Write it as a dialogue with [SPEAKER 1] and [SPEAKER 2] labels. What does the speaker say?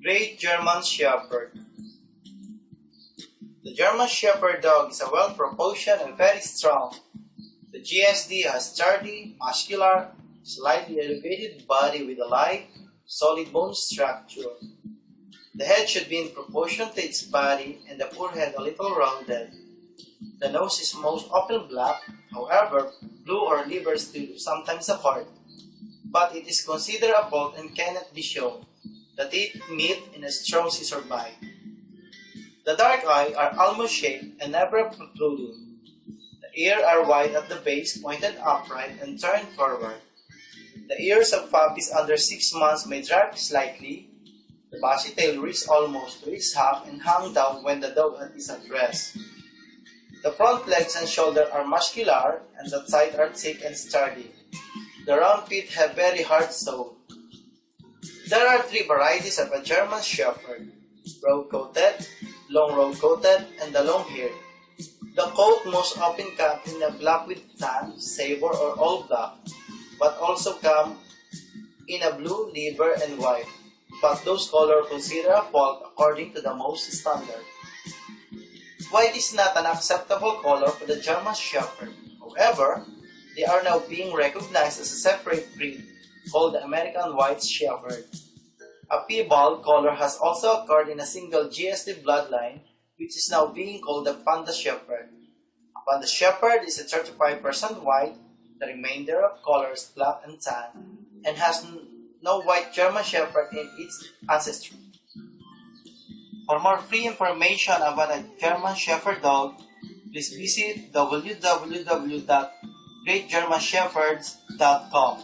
[SPEAKER 1] Great German Shepherd. The German Shepherd dog is a well-proportioned and very strong. The GSD has sturdy, muscular, slightly elevated body with a light, solid bone structure. The head should be in proportion to its body and the forehead a little rounded. The nose is most often black, however, blue or liver still sometimes apart, but it is considered a fault and cannot be shown. The teeth meet in a strong scissor bite. The dark eyes are almond shaped and never protruding. The ears are wide at the base, pointed upright and turned forward. The ears of puppies under 6 months may drop slightly. The bushy tail reaches almost to its hump and hang down when the dog is at rest. The front legs and shoulder are muscular and the sides are thick and sturdy. The round feet have very hard sole. There are 3 varieties of a German Shepherd: road-coated, long road-coated, and the long-haired. The coat most often comes in a black with tan, sabre, or all black, but also come in a blue, liver, and white, but those colors considered a fault according to the most standard. White is not an acceptable color for the German Shepherd. However, they are now being recognized as a separate breed called the American White Shepherd. A piebald color has also occurred in a single GSD bloodline, which is now being called the Panda Shepherd. A Panda Shepherd is a 35% white, the remainder of color is black and tan, and has no white German Shepherd in its ancestry. For more free information about a German Shepherd dog, please visit www.greatgermanshepherds.com.